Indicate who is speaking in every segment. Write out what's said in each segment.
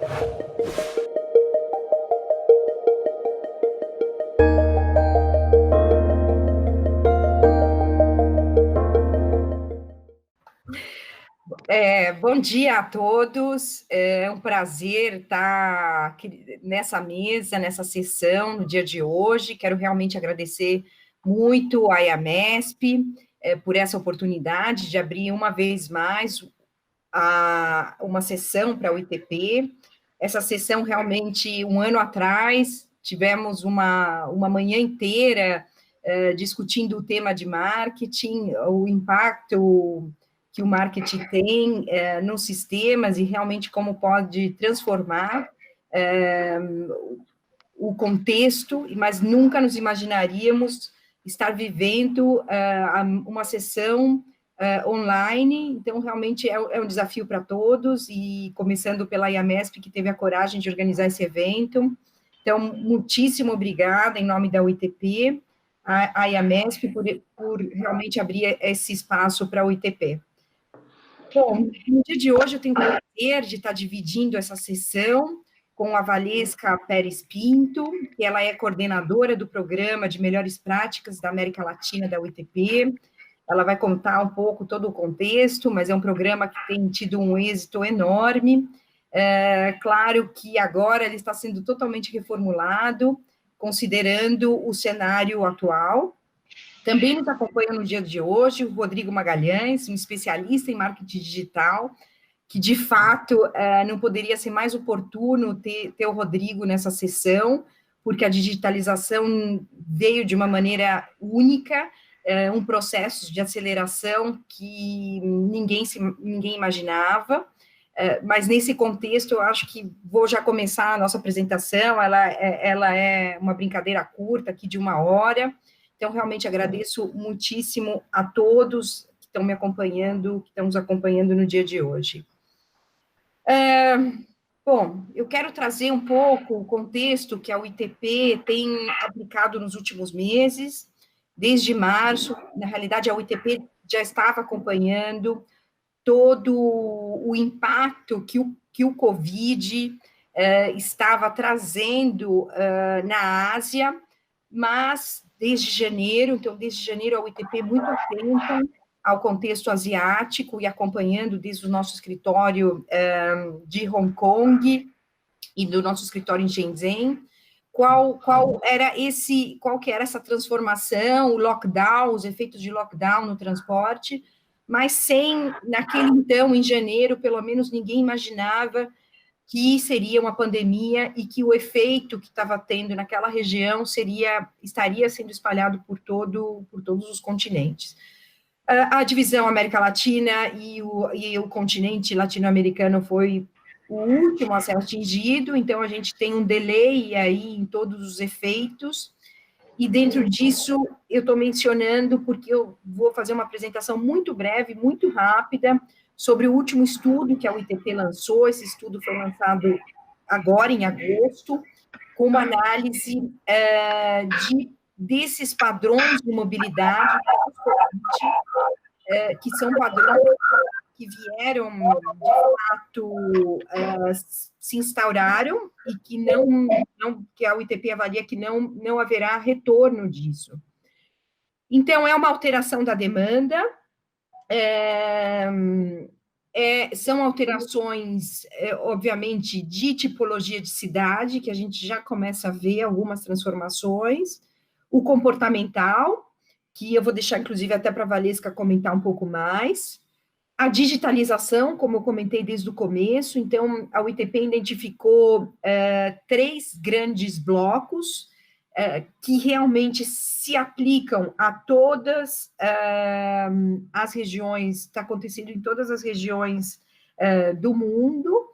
Speaker 1: Bom dia a todos, é um prazer estar aqui nessa mesa, nessa sessão, no dia de hoje. Quero realmente agradecer muito à IAMESP por essa oportunidade de abrir uma vez mais uma sessão para o ITP. Essa sessão, realmente, um ano atrás, tivemos uma manhã inteira discutindo o tema de marketing, o impacto que o marketing tem nos sistemas e realmente como pode transformar o contexto, mas nunca nos imaginaríamos estar vivendo uma sessão online. Então, realmente é um desafio para todos, e começando pela IAMESP, que teve a coragem de organizar esse evento. Então, muitíssimo obrigada, em nome da UITP, a IAMESP, por realmente abrir esse espaço para o ITP. Bom, no dia de hoje eu tenho o prazer de estar dividindo essa sessão com a Valesca Pérez Pinto, que ela é coordenadora do Programa de Melhores Práticas da América Latina da UITP. Ela vai contar um pouco todo o contexto, mas é um programa que tem tido um êxito enorme. Claro que agora ele está sendo totalmente reformulado, considerando o cenário atual. Também nos acompanha no dia de hoje o Rodrigo Magalhães, um especialista em marketing digital, que, de fato, não poderia ser mais oportuno ter o Rodrigo nessa sessão, porque a digitalização veio de uma maneira única, um processo de aceleração que ninguém imaginava, mas nesse contexto, eu acho que vou já começar a nossa apresentação. Ela é uma brincadeira curta, aqui de 1 hora. Então, realmente agradeço muitíssimo a todos que estão me acompanhando, que estão nos acompanhando no dia de hoje. Bom, eu quero trazer um pouco o contexto que a UITP tem aplicado nos últimos meses. Desde março, na realidade, a UITP já estava acompanhando todo o impacto que o Covid estava trazendo na Ásia, mas desde janeiro a UITP muito atenta ao contexto asiático e acompanhando desde o nosso escritório de Hong Kong e do nosso escritório em Shenzhen, qual que era essa transformação, o lockdown, os efeitos de lockdown no transporte, mas sem, naquele então, em janeiro, pelo menos ninguém imaginava que seria uma pandemia e que o efeito que estava tendo naquela região estaria sendo espalhado por todos os continentes. A divisão América Latina e o continente latino-americano foi o último a ser atingido, então a gente tem um delay aí em todos os efeitos, e dentro disso eu estou mencionando porque eu vou fazer uma apresentação muito breve, muito rápida, sobre o último estudo que a UITP lançou. Esse estudo foi lançado agora, em agosto, com uma análise desses padrões de mobilidade, que são padrões que vieram, de fato, se instauraram e que a UITP avalia que não haverá retorno disso. Então, é uma alteração da demanda, são alterações, obviamente, de tipologia de cidade, que a gente já começa a ver algumas transformações, o comportamental, que eu vou deixar, inclusive, até para a Valesca comentar um pouco mais, a digitalização, como eu comentei desde o começo. Então, a UITP identificou 3 grandes blocos que realmente se aplicam a todas as regiões, está acontecendo em todas as regiões do mundo.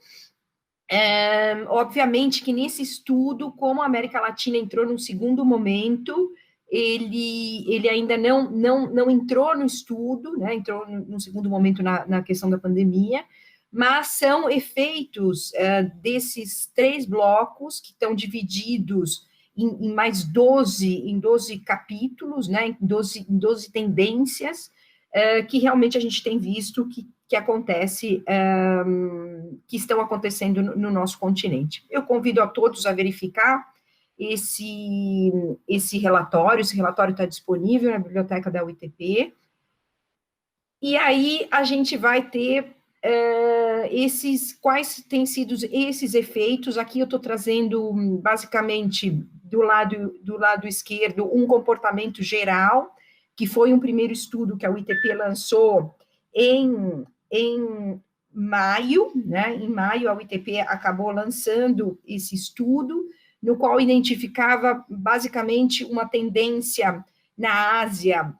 Speaker 1: Obviamente que nesse estudo, como a América Latina entrou num segundo momento, ele ainda não entrou no estudo, né? Entrou num segundo momento na questão da pandemia, mas são efeitos desses 3 blocos, que estão divididos em mais 12 capítulos, né? Em 12 tendências, que realmente a gente tem visto que acontece que estão acontecendo no nosso continente. Eu convido a todos a verificar esse relatório está disponível na biblioteca da UITP, e aí a gente vai ter quais têm sido esses efeitos. Aqui eu estou trazendo, basicamente, do lado esquerdo, um comportamento geral, que foi um primeiro estudo que a UITP lançou em maio, né? Em maio, a UITP acabou lançando esse estudo, no qual identificava, basicamente, uma tendência na Ásia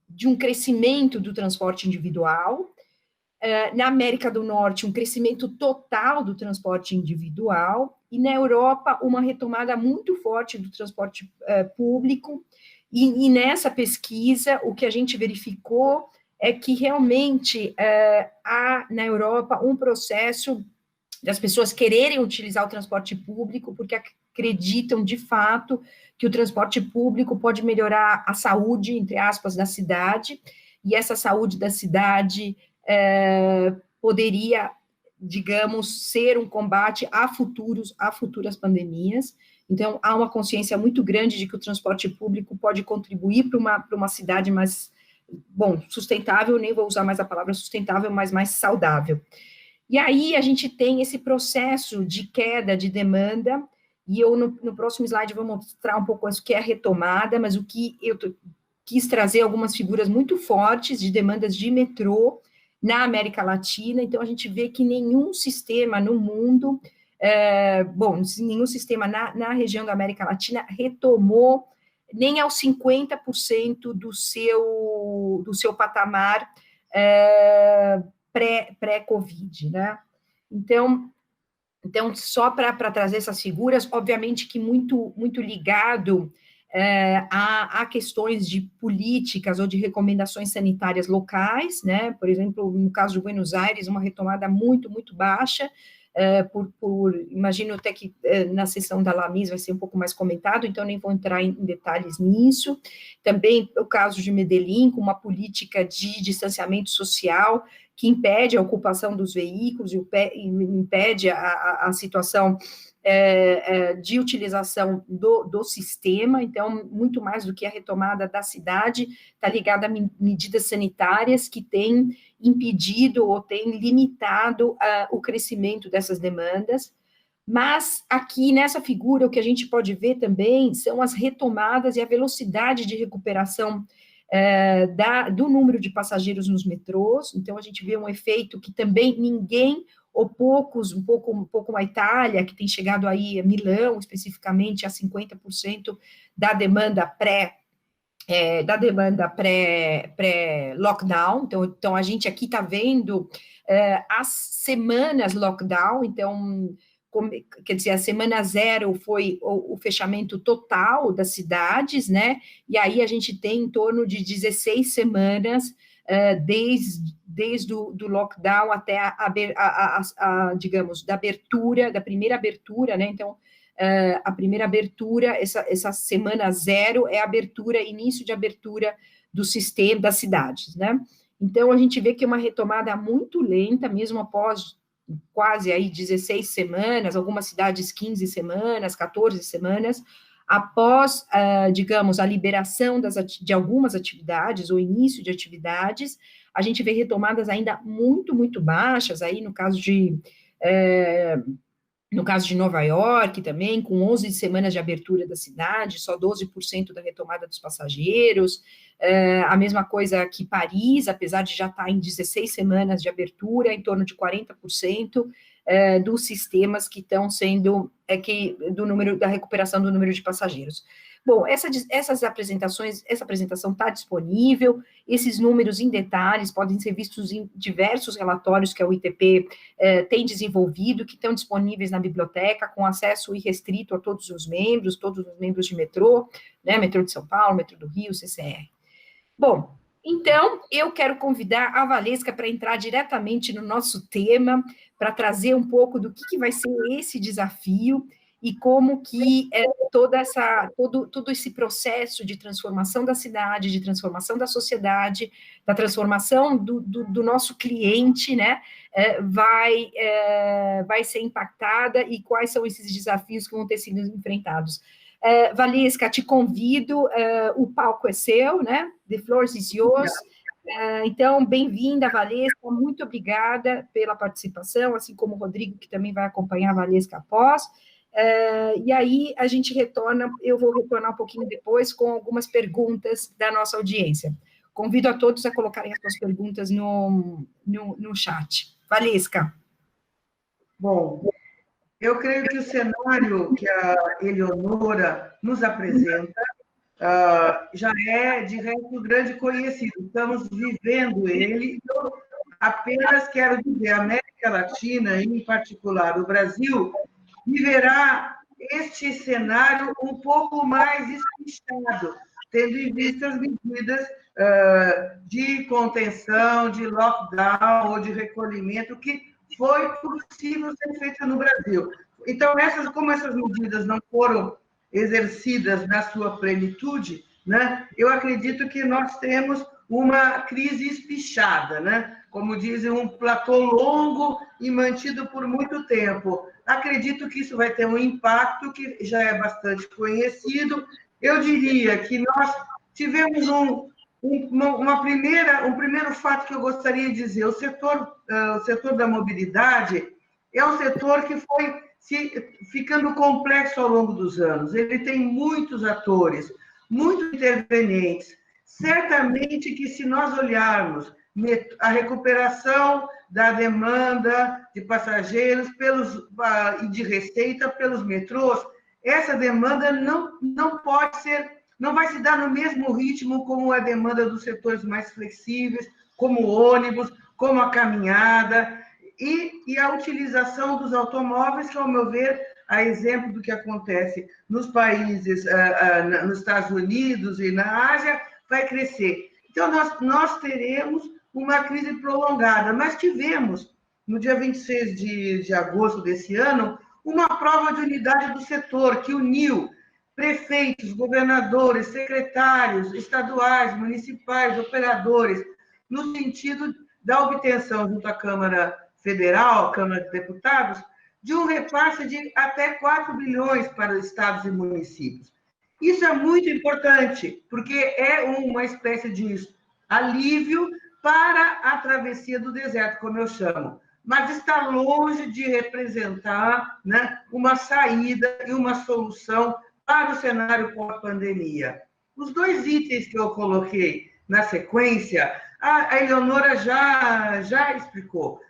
Speaker 1: de um crescimento do transporte individual, na América do Norte, um crescimento total do transporte individual, e na Europa, uma retomada muito forte do transporte público, e nessa pesquisa, o que a gente verificou é que realmente há na Europa um processo das pessoas quererem utilizar o transporte público, porque acreditam, de fato, que o transporte público pode melhorar a saúde, entre aspas, da cidade, e essa saúde da cidade poderia, digamos, ser um combate a futuras pandemias. Então, há uma consciência muito grande de que o transporte público pode contribuir para uma cidade mais, sustentável, nem vou usar mais a palavra sustentável, mas mais saudável. E aí a gente tem esse processo de queda de demanda, e eu no próximo slide vou mostrar um pouco o que é a retomada, mas o que eu quis trazer algumas figuras muito fortes de demandas de metrô na América Latina. Então a gente vê que nenhum sistema no mundo, nenhum sistema na região da América Latina retomou nem aos 50% do seu patamar pré-Covid, né? Então, só para trazer essas figuras, obviamente que muito ligado a questões de políticas ou de recomendações sanitárias locais, né? Por exemplo, no caso de Buenos Aires, uma retomada muito baixa, imagino até que na sessão da Lamis vai ser um pouco mais comentado, então nem vou entrar em detalhes nisso. Também o caso de Medellín, com uma política de distanciamento social que impede a ocupação dos veículos e impede a situação de utilização do sistema. Então, muito mais do que a retomada da cidade, está ligada a medidas sanitárias que têm impedido ou têm limitado o crescimento dessas demandas. Mas aqui nessa figura, o que a gente pode ver também são as retomadas e a velocidade de recuperação do número de passageiros nos metrôs. Então, a gente vê um efeito que também ninguém, ou poucos, um pouco a Itália, que tem chegado aí a Milão, especificamente, a 50% da demanda pré-lockdown. Então, a gente aqui está vendo as semanas lockdown. Então, quer dizer, a semana 0 foi o fechamento total das cidades, né? E aí a gente tem em torno de 16 semanas desde o lockdown até digamos, da primeira abertura, né? Então, a primeira abertura, essa semana 0 é a abertura, início de abertura do sistema das cidades, né? Então, a gente vê que é uma retomada muito lenta, mesmo após quase aí 16 semanas, algumas cidades 15 semanas, 14 semanas, após, digamos, a liberação de algumas atividades, ou início de atividades, a gente vê retomadas ainda muito baixas, aí no caso de Nova York também, com 11 semanas de abertura da cidade, só 12% da retomada dos passageiros. A mesma coisa que Paris, apesar de já estar em 16 semanas de abertura, em torno de 40% dos sistemas que estão sendo, da recuperação do número de passageiros. Bom, essa apresentação está disponível, esses números em detalhes podem ser vistos em diversos relatórios que a UITP tem desenvolvido, que estão disponíveis na biblioteca, com acesso irrestrito a todos os membros de metrô, né, metrô de São Paulo, metrô do Rio, CCR. Bom, então, eu quero convidar a Valesca para entrar diretamente no nosso tema, para trazer um pouco do que vai ser esse desafio, e como que todo esse processo de transformação da cidade, de transformação da sociedade, da transformação do nosso cliente, né, vai ser impactada e quais são esses desafios que vão ter sido enfrentados. Valesca, te convido, o palco é seu, né? The floor is yours. Então, bem-vinda, Valesca, muito obrigada pela participação, assim como o Rodrigo, que também vai acompanhar a Valesca após. E aí, a gente retorna, eu vou retornar um pouquinho depois com algumas perguntas da nossa audiência. Convido a todos a colocarem as suas perguntas no chat. Valesca.
Speaker 2: Bom, eu creio que o cenário que a Eleonora nos apresenta já é, de resto, grande conhecido. Estamos vivendo ele. Eu apenas quero dizer, a América Latina, em particular o Brasil, viverá este cenário um pouco mais espichado, tendo em vista as medidas de contenção, de lockdown ou de recolhimento que foi possível ser feita no Brasil. Então, como essas medidas não foram exercidas na sua plenitude, né, eu acredito que nós temos uma crise espichada, né? Como dizem, um platô longo e mantido por muito tempo. Acredito que isso vai ter um impacto que já é bastante conhecido. Eu diria que nós tivemos um primeiro fato que eu gostaria de dizer. O setor da mobilidade é um setor que foi ficando complexo ao longo dos anos. Ele tem muitos atores, muitos intervenientes. Certamente que, se nós olharmos a recuperação da demanda de passageiros e de receita pelos metrôs, essa demanda não vai se dar no mesmo ritmo como a demanda dos setores mais flexíveis, como o ônibus, como a caminhada, e a utilização dos automóveis, que, ao meu ver, a exemplo do que acontece nos países, nos Estados Unidos e na Ásia, vai crescer. Então, nós teremos uma crise prolongada, mas tivemos, no dia 26 de agosto desse ano, uma prova de unidade do setor que uniu prefeitos, governadores, secretários estaduais, municipais, operadores, no sentido da obtenção junto à Câmara Federal, Câmara de Deputados, de um repasse de até 4 bilhões para os estados e municípios. Isso é muito importante, porque é uma espécie de alívio para a travessia do deserto, como eu chamo, mas está longe de representar, né, uma saída e uma solução para o cenário pós-pandemia. Os dois itens que eu coloquei na sequência, a Eleonora já explicou.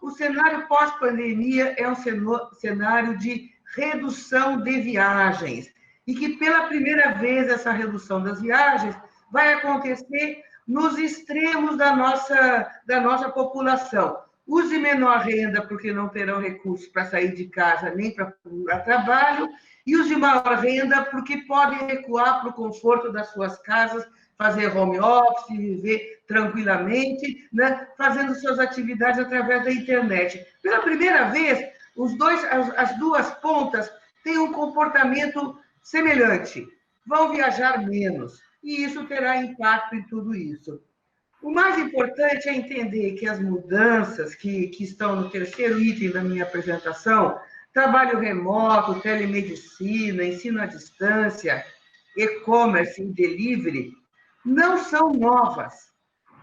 Speaker 2: O cenário pós-pandemia é um cenário de redução de viagens, e que, pela primeira vez, essa redução das viagens vai acontecer nos extremos da nossa população. Os de menor renda, porque não terão recursos para sair de casa nem para procurar trabalho, e os de maior renda, porque podem recuar para o conforto das suas casas, fazer home office, viver tranquilamente, né, fazendo suas atividades através da internet. Pela primeira vez, as duas pontas têm um comportamento semelhante, vão viajar menos, e isso terá impacto em tudo isso. O mais importante é entender que as mudanças que estão no terceiro item da minha apresentação, trabalho remoto, telemedicina, ensino à distância, e-commerce e delivery, não são novas,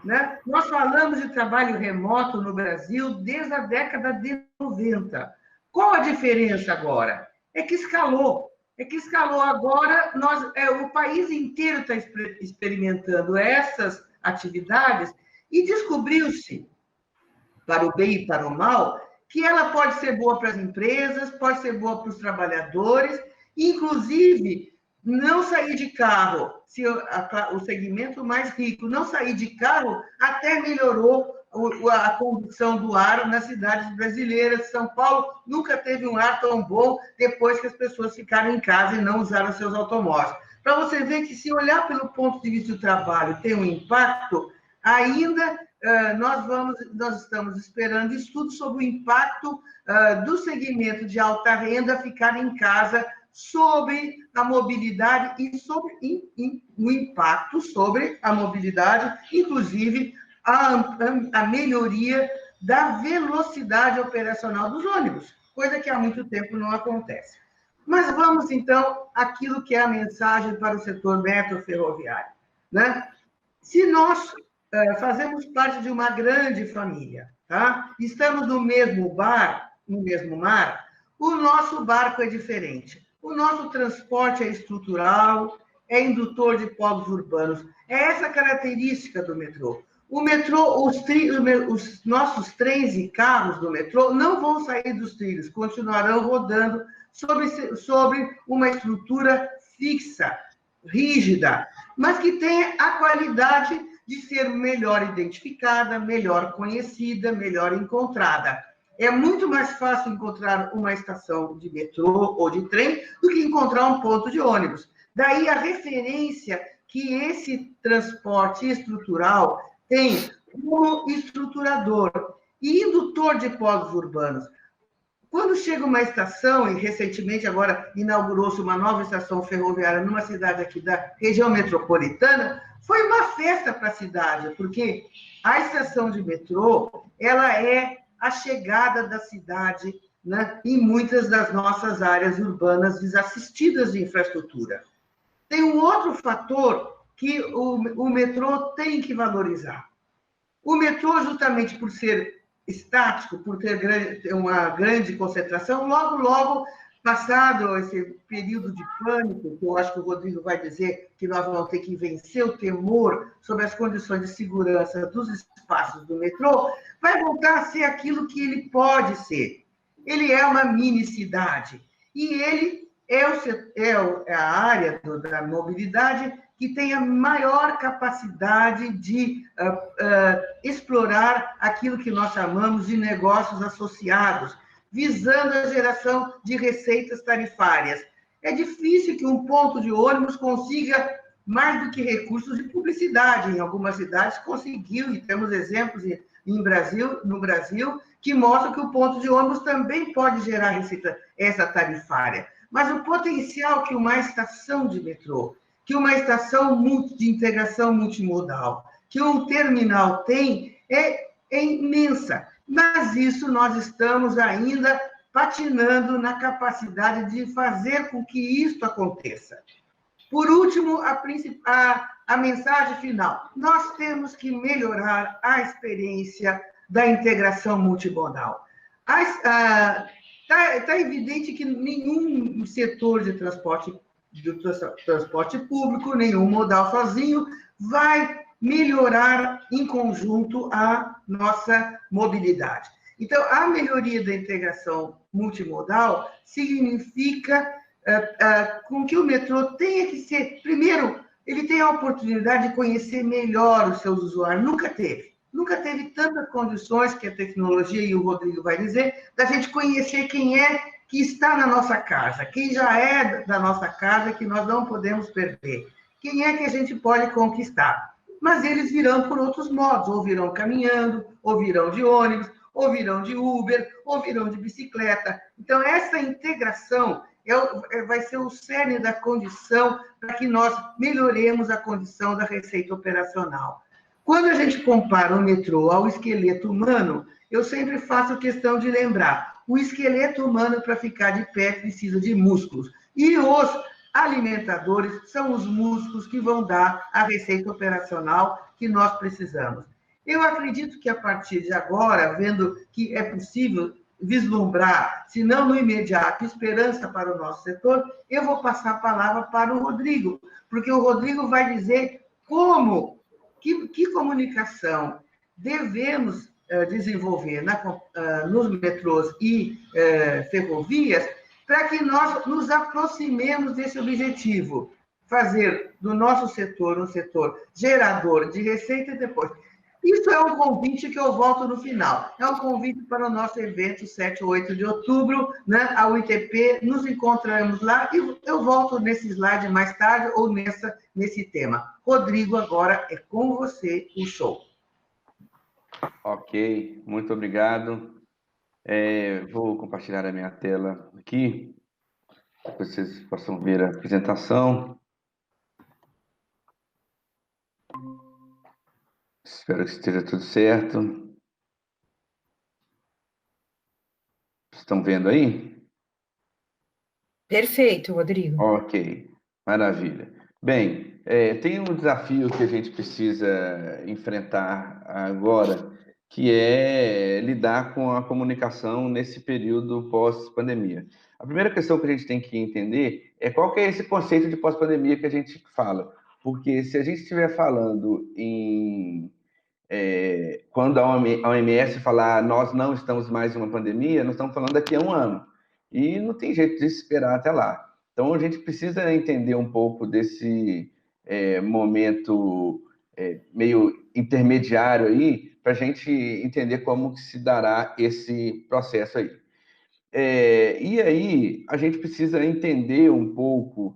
Speaker 2: né? Nós falamos de trabalho remoto no Brasil desde a década de 90. Qual a diferença agora? É que escalou agora, o país inteiro está experimentando essas atividades e descobriu-se, para o bem e para o mal, que ela pode ser boa para as empresas, pode ser boa para os trabalhadores, inclusive não sair de carro, se o segmento mais rico não sair de carro, até melhorou a condição do ar nas cidades brasileiras. São Paulo nunca teve um ar tão bom depois que as pessoas ficaram em casa e não usaram seus automóveis. Para você ver que, se olhar pelo ponto de vista do trabalho, tem um impacto, ainda nós estamos esperando estudos sobre o impacto do segmento de alta renda ficar em casa sobre a mobilidade e sobre o impacto sobre a mobilidade, inclusive a melhoria da velocidade operacional dos ônibus, coisa que há muito tempo não acontece. Mas vamos, então, àquilo que é a mensagem para o setor metroferroviário, né? Se nós fazemos parte de uma grande família, tá? Estamos no mesmo bar, no mesmo mar, o nosso barco é diferente. O nosso transporte é estrutural, é indutor de polos urbanos. É essa característica do metrô. O metrô, os nossos trens e carros do metrô não vão sair dos trilhos, continuarão rodando sobre uma estrutura fixa, rígida, mas que tenha a qualidade de ser melhor identificada, melhor conhecida, melhor encontrada. É muito mais fácil encontrar uma estação de metrô ou de trem do que encontrar um ponto de ônibus. Daí a referência que esse transporte estrutural tem como estruturador e indutor de polos urbanos. Quando chega uma estação, e recentemente agora inaugurou-se uma nova estação ferroviária numa cidade aqui da região metropolitana, foi uma festa para a cidade, porque a estação de metrô, ela é a chegada da cidade, né, em muitas das nossas áreas urbanas desassistidas de infraestrutura. Tem um outro fator que o metrô tem que valorizar. O metrô, justamente por ser estático, por ter uma grande concentração, logo, passado esse período de pânico, que eu acho que o Rodrigo vai dizer que nós vamos ter que vencer o temor sobre as condições de segurança dos espaços do metrô, vai voltar a ser aquilo que ele pode ser. Ele é uma mini-cidade, e ele é a área da mobilidade que tem a maior capacidade de explorar aquilo que nós chamamos de negócios associados, visando a geração de receitas tarifárias. É difícil que um ponto de ônibus consiga mais do que recursos de publicidade. Em algumas cidades conseguiu, e temos exemplos no Brasil, que mostram que o ponto de ônibus também pode gerar receita essa tarifária. Mas o potencial que uma estação de metrô, que uma estação de integração multimodal, que um terminal tem, é imensa. Mas isso nós estamos ainda patinando na capacidade de fazer com que isso aconteça. Por último, a mensagem final. Nós temos que melhorar a experiência da integração multimodal. Está evidente que nenhum setor de transporte público, nenhum modal sozinho, vai melhorar em conjunto a nossa mobilidade. Então, a melhoria da integração multimodal significa com que o metrô tenha que ser, primeiro, ele tem a oportunidade de conhecer melhor os seus usuários, nunca teve tantas condições, que a tecnologia, e o Rodrigo vai dizer, da gente conhecer quem é que está na nossa casa, quem já é da nossa casa, que nós não podemos perder, quem é que a gente pode conquistar. Mas eles virão por outros modos, ou virão caminhando, ou virão de ônibus, ou virão de Uber, ou virão de bicicleta. Então, essa integração vai ser o cerne da condição para que nós melhoremos a condição da receita operacional. Quando a gente compara o metrô ao esqueleto humano, eu sempre faço questão de lembrar, o esqueleto humano, para ficar de pé, precisa de músculos. E os alimentadores são os músculos que vão dar a receita operacional que nós precisamos. Eu acredito que, a partir de agora, vendo que é possível vislumbrar, se não no imediato, esperança para o nosso setor, eu vou passar a palavra para o Rodrigo, porque o Rodrigo vai dizer que comunicação devemos desenvolver nos metrôs e ferrovias para que nós nos aproximemos desse objetivo, fazer do nosso setor um setor gerador de receita e depois. Isso é um convite que eu volto no final. É um convite para o nosso evento 7 ou 8 de outubro, né, a UITP. Nos encontramos lá e eu volto nesse slide mais tarde ou nesse tema. Rodrigo, agora é com você o show.
Speaker 3: Ok, muito obrigado. Vou compartilhar a minha tela aqui, para que vocês possam ver a apresentação. Espero que esteja tudo certo. Estão vendo aí?
Speaker 1: Perfeito, Rodrigo.
Speaker 3: Ok, maravilha. Bem, tem um desafio que a gente precisa enfrentar agora, que é lidar com a comunicação nesse período pós-pandemia. A primeira questão que a gente tem que entender é qual que é esse conceito de pós-pandemia que a gente fala. Porque se a gente estiver falando em quando a OMS falar nós não estamos mais em uma pandemia, nós estamos falando daqui a um ano. E não tem jeito de esperar até lá. Então, a gente precisa entender um pouco desse momento meio intermediário aí, para a gente entender como que se dará esse processo aí. E aí, a gente precisa entender um pouco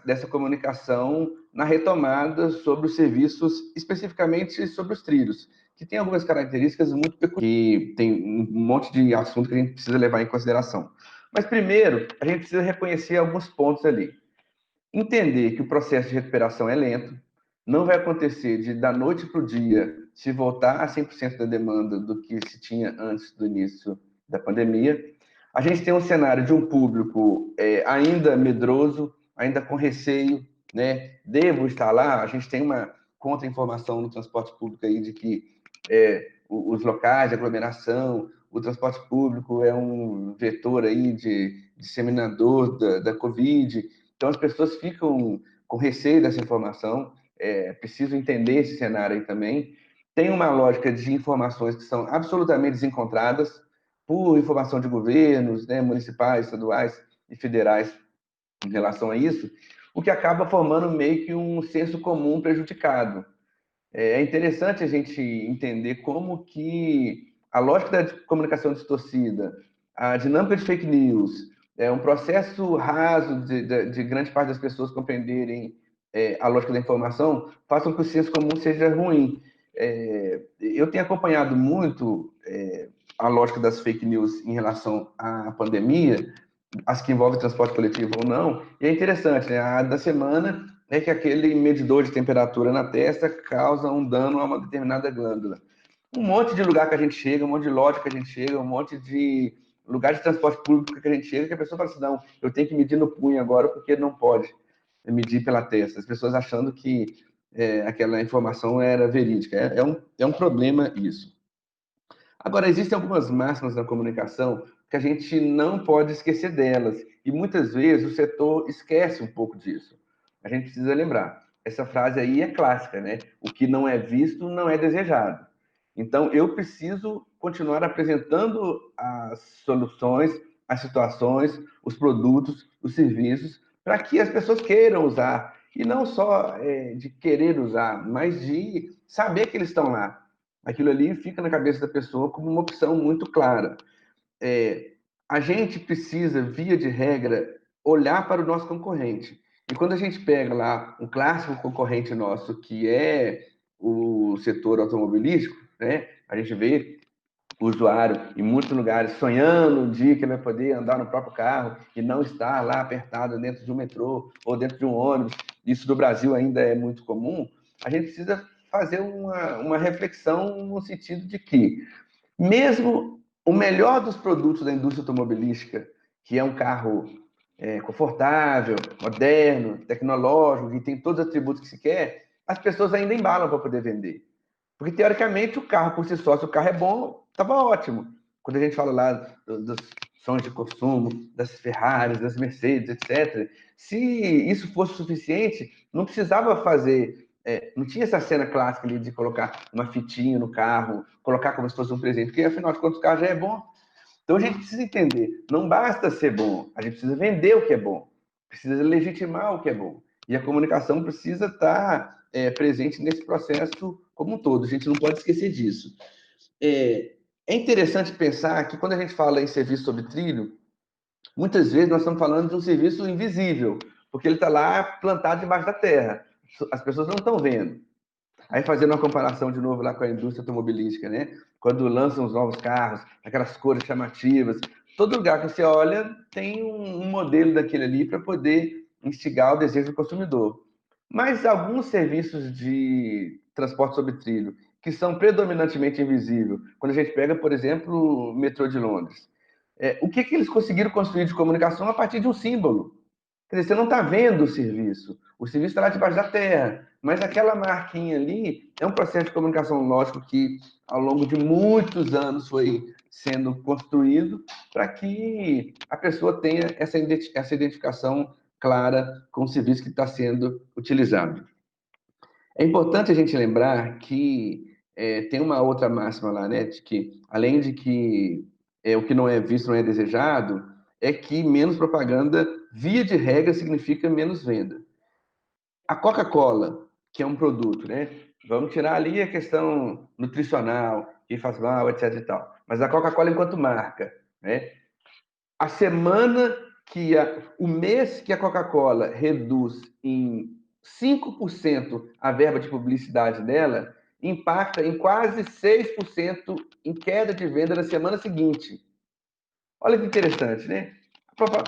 Speaker 3: dessa comunicação na retomada sobre os serviços, especificamente sobre os trilhos, que tem algumas características muito peculiares, que tem um monte de assunto que a gente precisa levar em consideração. Mas, primeiro, a gente precisa reconhecer alguns pontos ali. Entender que o processo de recuperação é lento, não vai acontecer da noite para o dia se voltar a 100% da demanda do que se tinha antes do início da pandemia. A gente tem um cenário de um público ainda medroso, ainda com receio, né? Devo estar lá? A gente tem uma contra-informação no transporte público aí de que os locais de aglomeração, o transporte público é um vetor aí de disseminador da Covid. Então, as pessoas ficam com receio dessa informação, preciso entender esse cenário aí também. Tem uma lógica de informações que são absolutamente desencontradas por informação de governos, né, municipais, estaduais e federais em relação a isso, o que acaba formando meio que um senso comum prejudicado. É interessante a gente entender como que a lógica da comunicação distorcida, a dinâmica de fake news, é um processo raso de grande parte das pessoas compreenderem a lógica da informação, façam que o senso comum seja ruim. Eu tenho acompanhado muito a lógica das fake news em relação à pandemia, as que envolvem transporte coletivo ou não, e é interessante, né? A da semana é que aquele medidor de temperatura na testa causa um dano a uma determinada glândula. Um monte de lugar que a gente chega, um monte de loja que a gente chega, um monte de lugar de transporte público que a gente chega, que a pessoa fala assim, não, eu tenho que medir no punho agora porque não pode medir pela testa. As pessoas achando que aquela informação era verídica. É um problema isso. Agora, existem algumas máximas na comunicação que a gente não pode esquecer delas. E muitas vezes o setor esquece um pouco disso. A gente precisa lembrar. Essa frase aí é clássica, né? O que não é visto não é desejado. Então, eu preciso continuar apresentando as soluções, as situações, os produtos, os serviços, para que as pessoas queiram usar. E não só de querer usar, mas de saber que eles estão lá. Aquilo ali fica na cabeça da pessoa como uma opção muito clara. A gente precisa, via de regra, olhar para o nosso concorrente. E quando a gente pega lá um clássico concorrente nosso, que é o setor automobilístico, né, a gente vê o usuário em muitos lugares sonhando um dia que ele vai poder andar no próprio carro e não estar lá apertado dentro de um metrô ou dentro de um ônibus. Isso no Brasil ainda é muito comum. A gente precisa fazer uma reflexão no sentido de que, mesmo o melhor dos produtos da indústria automobilística, que é um carro confortável, moderno, tecnológico, que tem todos os atributos que se quer, as pessoas ainda embalam para poder vender. Porque, teoricamente, o carro por si só, se o carro é bom, estava ótimo. Quando a gente fala lá dos sonhos de consumo, das Ferraris, das Mercedes, etc., se isso fosse suficiente, não precisava fazer. Não tinha essa cena clássica ali de colocar uma fitinha no carro, colocar como se fosse um presente, porque, afinal de contas, o carro já é bom. Então, a gente precisa entender, não basta ser bom, a gente precisa vender o que é bom, precisa legitimar o que é bom. E a comunicação precisa estar presente nesse processo como um todo, a gente não pode esquecer disso. É interessante pensar que quando a gente fala em serviço sobre trilho, muitas vezes nós estamos falando de um serviço invisível, porque ele está lá plantado debaixo da terra, as pessoas não estão vendo. Aí fazendo uma comparação de novo lá com a indústria automobilística, né? Quando lançam os novos carros, aquelas cores chamativas, todo lugar que você olha tem um modelo daquele ali para poder instigar o desejo do consumidor. Mas alguns serviços de transporte sobre trilho, que são predominantemente invisíveis, quando a gente pega, por exemplo, o metrô de Londres, o que eles conseguiram construir de comunicação a partir de um símbolo? Quer dizer, você não está vendo o serviço está lá debaixo da terra, mas aquela marquinha ali é um processo de comunicação lógico que, ao longo de muitos anos, foi sendo construído para que a pessoa tenha essa identificação clara com o serviço que está sendo utilizado. É importante a gente lembrar que tem uma outra máxima lá, né, de que, além de que o que não é visto não é desejado, é que menos propaganda, via de regra, significa menos venda. A Coca-Cola, que é um produto, né? Vamos tirar ali a questão nutricional, que faz mal, etc e tal. Mas a Coca-Cola enquanto marca, né? A semana o mês que a Coca-Cola reduz em 5% a verba de publicidade dela, impacta em quase 6% em queda de venda na semana seguinte. Olha que interessante, né?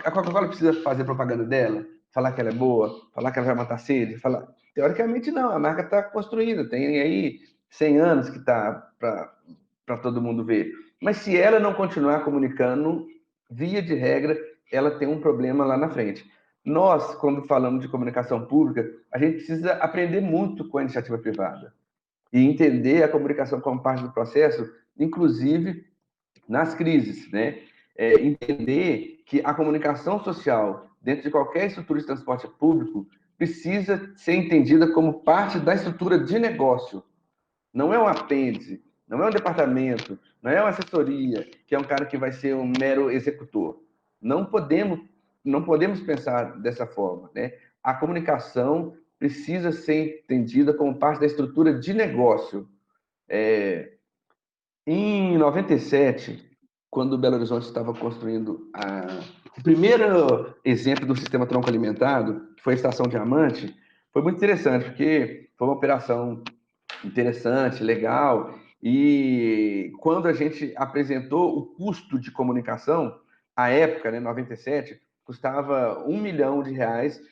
Speaker 3: A Coca-Cola precisa fazer propaganda dela, falar que ela é boa, falar que ela vai matar sede, falar... Teoricamente, não. A marca está construída, tem aí 100 anos que está para todo mundo ver. Mas se ela não continuar comunicando, via de regra, ela tem um problema lá na frente. Nós, quando falamos de comunicação pública, a gente precisa aprender muito com a iniciativa privada e entender a comunicação como parte do processo, inclusive nas crises, né? Entender que a comunicação social dentro de qualquer estrutura de transporte público precisa ser entendida como parte da estrutura de negócio. Não é um apêndice, não é um departamento, não é uma assessoria, que é um cara que vai ser um mero executor. Não podemos pensar dessa forma, né? A comunicação precisa ser entendida como parte da estrutura de negócio. Em 97, quando o Belo Horizonte estava construindo o primeiro exemplo do sistema tronco alimentado, que foi a Estação Diamante, foi muito interessante, porque foi uma operação interessante, legal, e quando a gente apresentou o custo de comunicação, à época, né, 97, custava R$1 milhão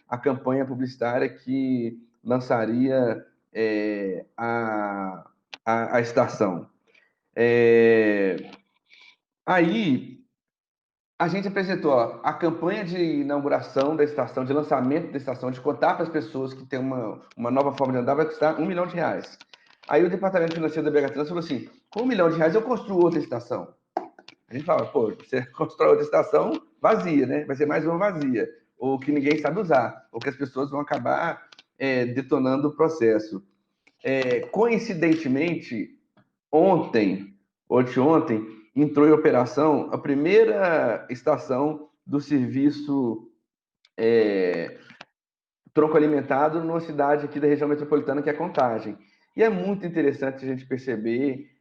Speaker 3: a campanha publicitária que lançaria a estação. Aí, a gente apresentou a campanha de inauguração da estação, de lançamento da estação, de contar para as pessoas que tem uma nova forma de andar, vai custar R$1 milhão. Aí o departamento financeiro da BH Trans falou assim, com R$1 milhão eu construo outra estação. A gente fala, pô, você constrói outra estação vazia, né? Vai ser mais uma vazia, ou que ninguém sabe usar, ou que as pessoas vão acabar detonando o processo. Coincidentemente, ontem, entrou em operação a primeira estação do serviço tronco alimentado numa cidade aqui da região metropolitana, que é Contagem. E é muito interessante a gente perceber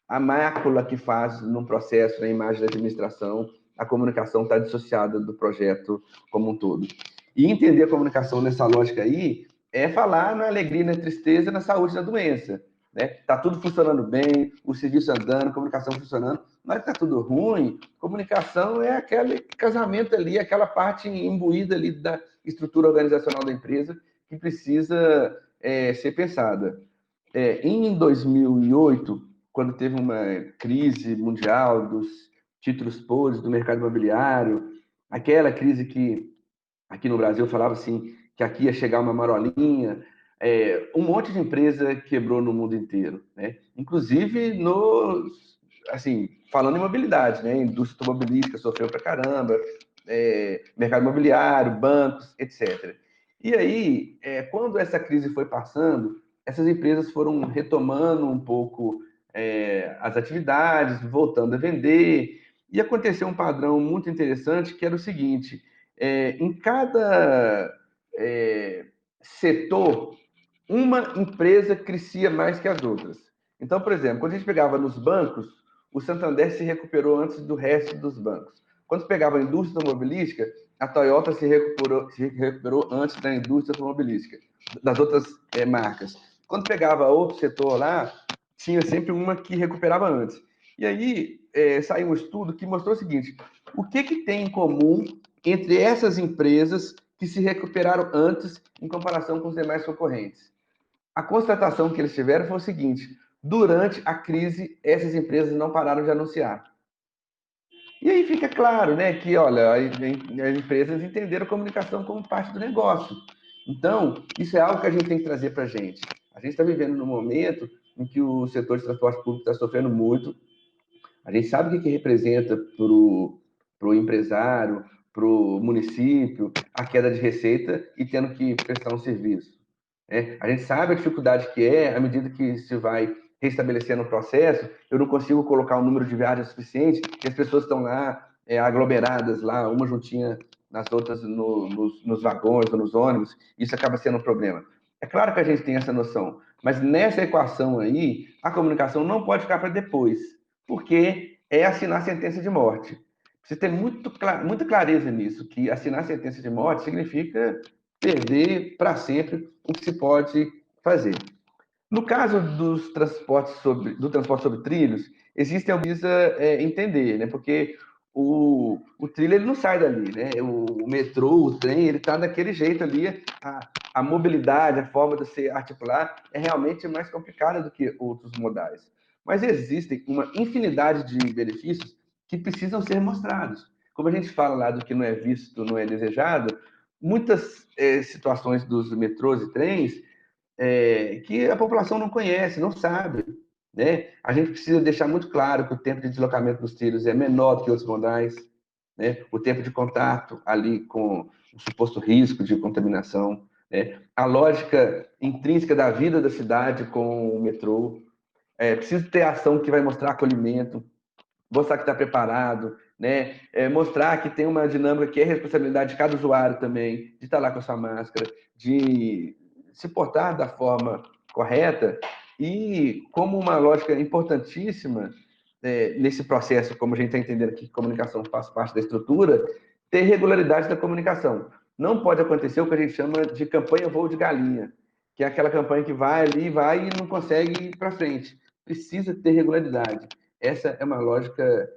Speaker 3: a mácula que faz no processo, na imagem da administração, a comunicação está dissociada do projeto como um todo. E entender a comunicação nessa lógica aí é falar na alegria, na tristeza, na saúde e na doença. Está tudo funcionando bem, o serviço andando, a comunicação funcionando, mas está tudo ruim. Comunicação é aquele casamento ali, aquela parte imbuída ali da estrutura organizacional da empresa que precisa ser pensada. Em 2008, quando teve uma crise mundial dos títulos podres do mercado imobiliário, aquela crise que aqui no Brasil falava assim que aqui ia chegar uma marolinha, um monte de empresa quebrou no mundo inteiro, né? Inclusive assim, falando em mobilidade, né? Indústria automobilística sofreu pra caramba, mercado imobiliário, bancos, etc. E aí, quando essa crise foi passando, essas empresas foram retomando um pouco as atividades, voltando a vender, e aconteceu um padrão muito interessante, que era o seguinte: em cada setor, uma empresa crescia mais que as outras. Então, por exemplo, quando a gente pegava nos bancos, o Santander se recuperou antes do resto dos bancos. Quando se pegava a indústria automobilística, a Toyota se recuperou antes da indústria automobilística, das outras marcas. quando pegava outro setor lá, tinha sempre uma que recuperava antes. E aí saiu um estudo que mostrou o seguinte: o que tem em comum entre essas empresas que se recuperaram antes em comparação com os demais concorrentes? A constatação que eles tiveram foi o seguinte: durante a crise, essas empresas não pararam de anunciar. E aí fica claro, né, que, olha, as empresas entenderam a comunicação como parte do negócio. Então, isso é algo que a gente tem que trazer para a gente. A gente está vivendo num momento em que o setor de transporte público está sofrendo muito. A gente sabe o que representa para o empresário, para o município, a queda de receita e tendo que prestar um serviço. A gente sabe a dificuldade que é, à medida que se vai restabelecendo o processo, eu não consigo colocar um número de viagens suficiente, e as pessoas estão lá aglomeradas, lá, uma juntinha nas outras, nos vagões ou nos ônibus, isso acaba sendo um problema. É claro que a gente tem essa noção, mas nessa equação aí, a comunicação não pode ficar para depois, porque é assinar sentença de morte. Precisa ter muita clareza nisso, que assinar sentença de morte significa perder para sempre o que se pode fazer. No caso do transporte sobre trilhos, existem algumas entender, né? Porque o trilho ele não sai dali, né? O metrô, o trem, ele está daquele jeito ali. A mobilidade, a forma de se articular é realmente mais complicada do que outros modais. Mas existem uma infinidade de benefícios que precisam ser mostrados. Como a gente fala lá do que não é visto, não é desejado, muitas situações dos metrôs e trens que a população não conhece, não sabe. Né? A gente precisa deixar muito claro que o tempo de deslocamento dos trilhos é menor do que outros modais, né? O tempo de contato ali com o suposto risco de contaminação, né? A lógica intrínseca da vida da cidade com o metrô. Precisa ter ação que vai mostrar acolhimento, mostrar que está preparado, né? Mostrar que tem uma dinâmica que é responsabilidade de cada usuário também, de estar lá com a sua máscara, de se portar da forma correta e como uma lógica importantíssima nesse processo, como a gente está entendendo aqui que comunicação faz parte da estrutura, ter regularidade da comunicação. Não pode acontecer o que a gente chama de campanha voo de galinha, que é aquela campanha que vai ali, vai e não consegue ir para frente. Precisa ter regularidade. Essa é uma lógica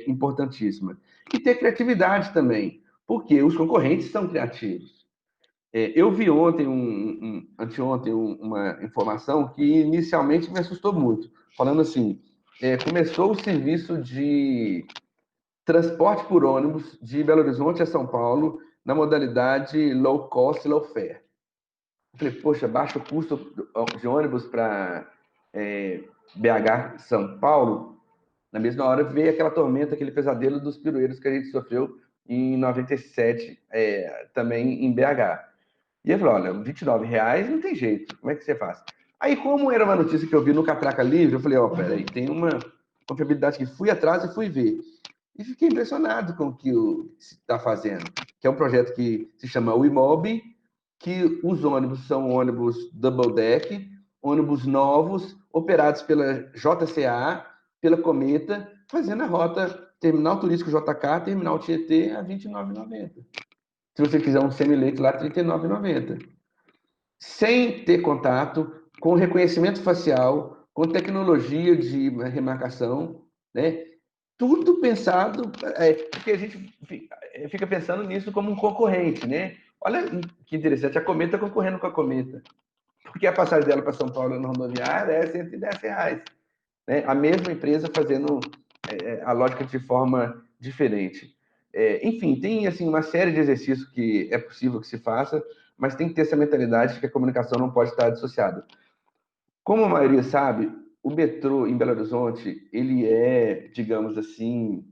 Speaker 3: importantíssima. E ter criatividade também, porque os concorrentes são criativos. Eu vi anteontem, uma informação que inicialmente me assustou muito, falando assim, começou o serviço de transporte por ônibus de Belo Horizonte a São Paulo na modalidade low cost, low fare. Eu falei, poxa, baixo custo de ônibus para BH, São Paulo. Na mesma hora veio aquela tormenta, aquele pesadelo dos pirueiros que a gente sofreu em 97, também em BH. E ele falou, olha, R$29 não tem jeito, como é que você faz? Aí, como era uma notícia que eu vi no Catraca Livre, eu falei, peraí, tem uma confiabilidade que fui atrás e fui ver. E fiquei impressionado com o que se está fazendo, que é um projeto que se chama o Imob, que os ônibus são ônibus double deck, ônibus novos, operados pela JCA, pela Cometa, fazendo a rota Terminal Turístico JK, Terminal Tietê a R$29,90. Se você quiser um semi-leito lá, R$39,90. Sem ter contato, com reconhecimento facial, com tecnologia de remarcação, né? Tudo pensado, porque a gente fica pensando nisso como um concorrente, né? Olha que interessante, a Cometa concorrendo com a Cometa. Porque a passagem dela para São Paulo na rodoviária é R$110. Né? A mesma empresa fazendo a lógica de forma diferente. Enfim, tem assim, uma série de exercícios que é possível que se faça, mas tem que ter essa mentalidade de que a comunicação não pode estar dissociada. Como a maioria sabe, o metrô em Belo Horizonte, ele digamos assim,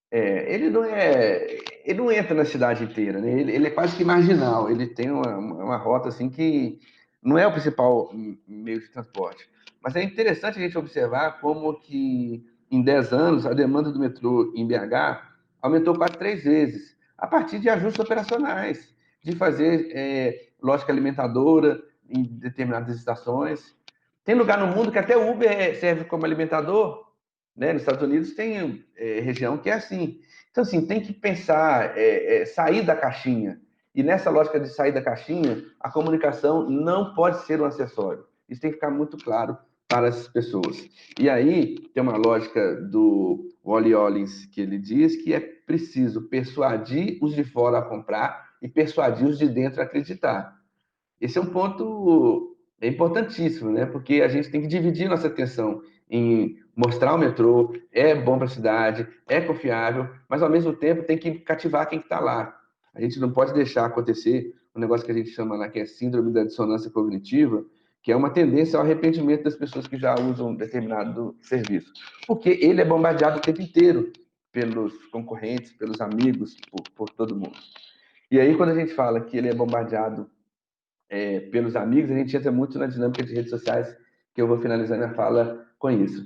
Speaker 3: ele não entra na cidade inteira, né? Ele é quase que marginal, ele tem uma rota assim que não é o principal meio de transporte. Mas é interessante a gente observar como que em 10 anos a demanda do metrô em BH aumentou quase 3 vezes, a partir de ajustes operacionais, de fazer lógica alimentadora em determinadas estações. Tem lugar no mundo que até o Uber serve como alimentador, né? Nos Estados Unidos tem região que é assim. Então, assim, tem que pensar, sair da caixinha. E nessa lógica de sair da caixinha, a comunicação não pode ser um acessório. Isso tem que ficar muito claro para as pessoas. E aí tem uma lógica do Wally Ollins que ele diz que é preciso persuadir os de fora a comprar e persuadir os de dentro a acreditar. Esse é um ponto importantíssimo, né? Porque a gente tem que dividir nossa atenção em mostrar o metrô, é bom para a cidade, é confiável, mas ao mesmo tempo tem que cativar quem está lá. A gente não pode deixar acontecer um negócio que a gente chama lá, que é síndrome da dissonância cognitiva, que é uma tendência ao arrependimento das pessoas que já usam um determinado serviço. Porque ele é bombardeado o tempo inteiro pelos concorrentes, pelos amigos, por todo mundo. E aí, quando a gente fala que ele é bombardeado pelos amigos, a gente entra muito na dinâmica de redes sociais, que eu vou finalizar minha fala com isso.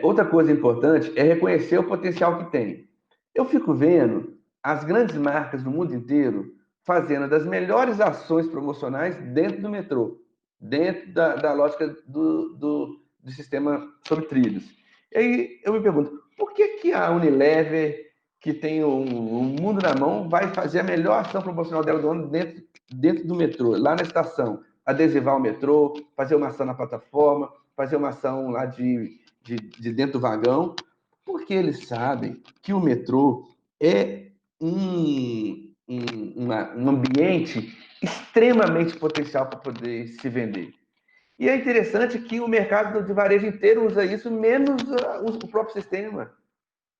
Speaker 3: Outra coisa importante é reconhecer o potencial que tem. Eu fico vendo as grandes marcas do mundo inteiro fazendo das melhores ações promocionais dentro do metrô, dentro da lógica do sistema sobre trilhos. E aí eu me pergunto, por que a Unilever, que tem o mundo na mão, vai fazer a melhor ação promocional dela do ano dentro do metrô, lá na estação, adesivar o metrô, fazer uma ação na plataforma, fazer uma ação lá de dentro do vagão, porque eles sabem que o metrô é um ambiente extremamente potencial para poder se vender. E é interessante que o mercado de varejo inteiro usa isso, menos o próprio sistema.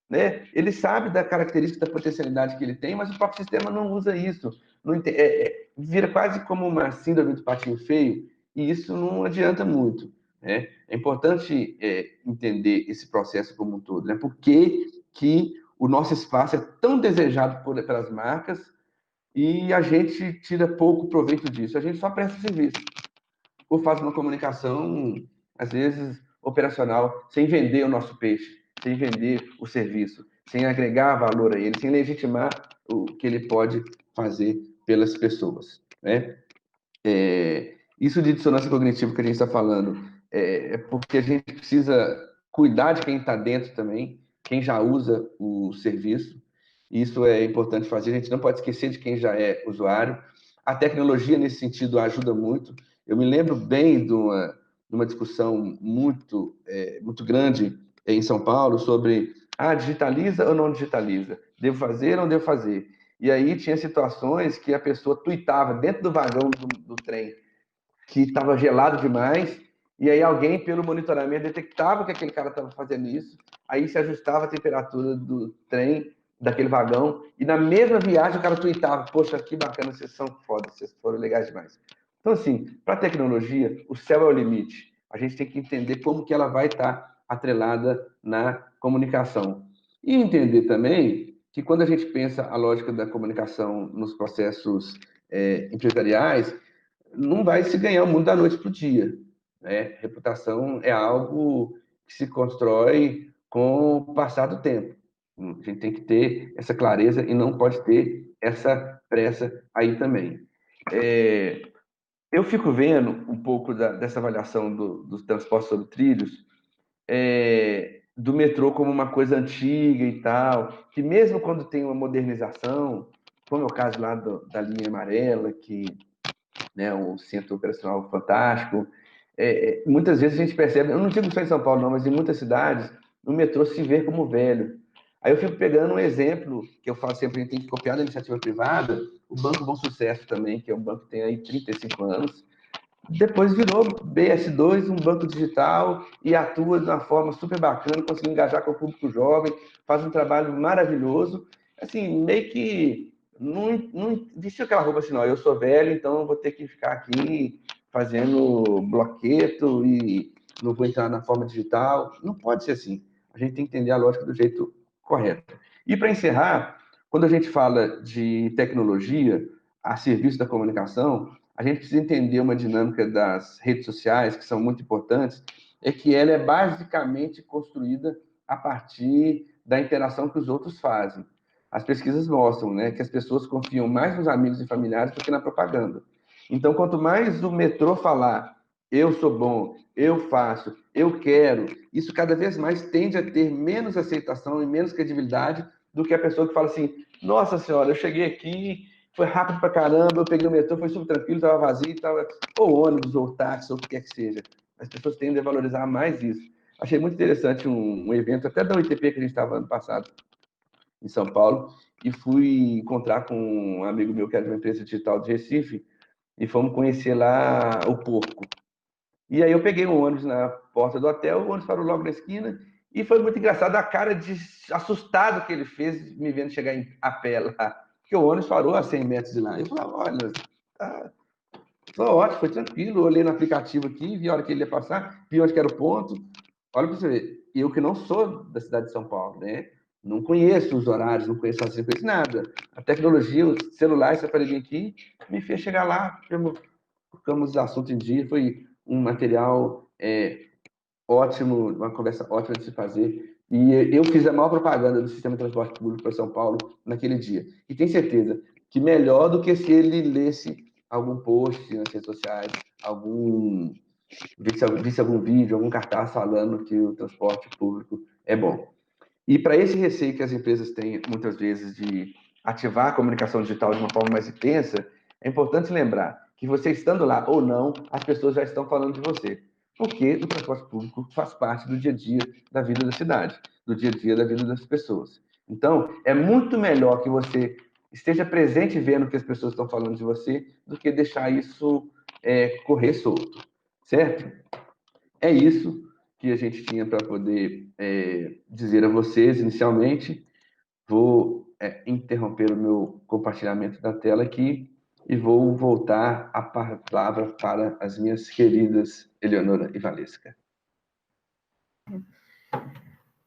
Speaker 3: Né? Ele sabe da característica, da potencialidade que ele tem, mas o próprio sistema não usa isso. Não vira quase como uma síndrome do patinho feio, e isso não adianta muito. Né? É importante entender esse processo como um todo. Né? Por que o nosso espaço é tão desejado pelas marcas e a gente tira pouco proveito disso? A gente só presta serviço. Ou faz uma comunicação, às vezes, operacional, sem vender o nosso peixe, sem vender o serviço, sem agregar valor a ele, sem legitimar o que ele pode fazer pelas pessoas. Né? Isso de dissonância cognitiva que a gente está falando é porque a gente precisa cuidar de quem está dentro também, quem já usa o serviço. Isso é importante fazer. A gente não pode esquecer de quem já é usuário. A tecnologia, nesse sentido, ajuda muito. Eu me lembro bem de uma discussão muito grande em São Paulo sobre digitaliza ou não digitaliza? Devo fazer ou não devo fazer? E aí tinha situações que a pessoa tuitava dentro do vagão do trem que estava gelado demais, e aí alguém, pelo monitoramento, detectava que aquele cara estava fazendo isso, aí se ajustava a temperatura do trem, daquele vagão, e na mesma viagem o cara tuitava, poxa, que bacana, vocês são foda, vocês foram legais demais. Então, assim, para a tecnologia, o céu é o limite. A gente tem que entender como que ela vai estar atrelada na comunicação. E entender também que quando a gente pensa a lógica da comunicação nos processos empresariais, não vai se ganhar o mundo da noite para o dia. Né? Reputação é algo que se constrói com o passar do tempo. A gente tem que ter essa clareza e não pode ter essa pressa aí também. Eu fico vendo um pouco dessa avaliação dos transportes sobre trilhos, do metrô como uma coisa antiga e tal, que mesmo quando tem uma modernização, como é o caso lá da linha amarela, que né, um centro operacional fantástico. Muitas vezes a gente percebe, eu não digo só em São Paulo, não, mas em muitas cidades, o metrô se vê como velho. Aí eu fico pegando um exemplo, que eu falo sempre, a gente tem que copiar da iniciativa privada, o Banco Bom Sucesso também, que é um banco que tem aí 35 anos, depois virou BS2, um banco digital, e atua de uma forma super bacana, conseguiu engajar com o público jovem, faz um trabalho maravilhoso, assim, meio que não vestiu aquela roupa assim, não, eu sou velho, então eu vou ter que ficar aqui fazendo bloqueto e não vou entrar na forma digital. Não pode ser assim. A gente tem que entender a lógica do jeito correto. E para encerrar, quando a gente fala de tecnologia a serviço da comunicação, a gente precisa entender uma dinâmica das redes sociais, que são muito importantes, é que ela é basicamente construída a partir da interação que os outros fazem. As pesquisas mostram, né, que as pessoas confiam mais nos amigos e familiares do que na propaganda. Então, quanto mais o metrô falar, eu sou bom, eu faço, eu quero, isso cada vez mais tende a ter menos aceitação e menos credibilidade do que a pessoa que fala assim, nossa senhora, eu cheguei aqui foi rápido pra caramba, eu peguei o metrô, foi super tranquilo, estava vazio, estava ou ônibus, ou táxi, ou o que quer que seja. As pessoas tendem a valorizar mais isso. Achei muito interessante um evento, até da UITP, que a gente estava ano passado, em São Paulo, e fui encontrar com um amigo meu que era de uma empresa digital de Recife, e fomos conhecer lá o Porco. E aí eu peguei um ônibus na porta do hotel, o ônibus parou logo na esquina, e foi muito engraçado a cara de assustado que ele fez me vendo chegar a pé lá, porque o ônibus parou a 100 metros de lá. Eu falava, olha, tá, foi ótimo, foi tranquilo, eu olhei no aplicativo aqui, vi a hora que ele ia passar, vi onde que era o ponto. Olha para você ver, eu que não sou da cidade de São Paulo, né? Não conheço os horários, não conheço assim, não conheço nada. A tecnologia, os celulares, esse aparelhinho aqui, me fez chegar lá, colocamos os assuntos em dia, foi um material ótimo, uma conversa ótima de se fazer. E eu fiz a maior propaganda do sistema de transporte público para São Paulo naquele dia. E tenho certeza que melhor do que se ele lesse algum post nas redes sociais, visse algum vídeo, algum cartaz falando que o transporte público é bom. E para esse receio que as empresas têm, muitas vezes, de ativar a comunicação digital de uma forma mais intensa, é importante lembrar que você estando lá ou não, as pessoas já estão falando de você. Porque o transporte público faz parte do dia a dia da vida da cidade, do dia a dia da vida das pessoas. Então, é muito melhor que você esteja presente vendo o que as pessoas estão falando de você do que deixar isso correr solto, certo? É isso que a gente tinha para poder dizer a vocês inicialmente. Vou interromper o meu compartilhamento da tela aqui e vou voltar a palavra para as minhas queridas Eleonora e Valesca.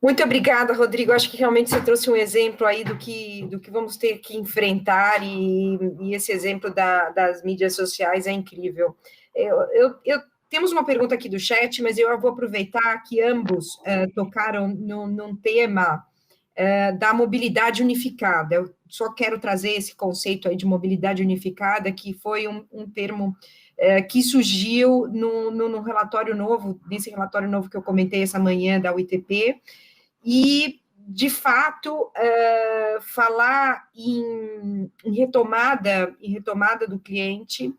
Speaker 1: Muito obrigada, Rodrigo. Acho que realmente você trouxe um exemplo aí do que vamos ter que enfrentar, e esse exemplo das mídias sociais é incrível. Temos uma pergunta aqui do chat, mas eu vou aproveitar que ambos tocaram num tema da mobilidade unificada. Eu só quero trazer esse conceito aí de mobilidade unificada, que foi um termo que surgiu no relatório novo, nesse relatório novo que eu comentei essa manhã da UITP, e, de fato, falar em retomada do cliente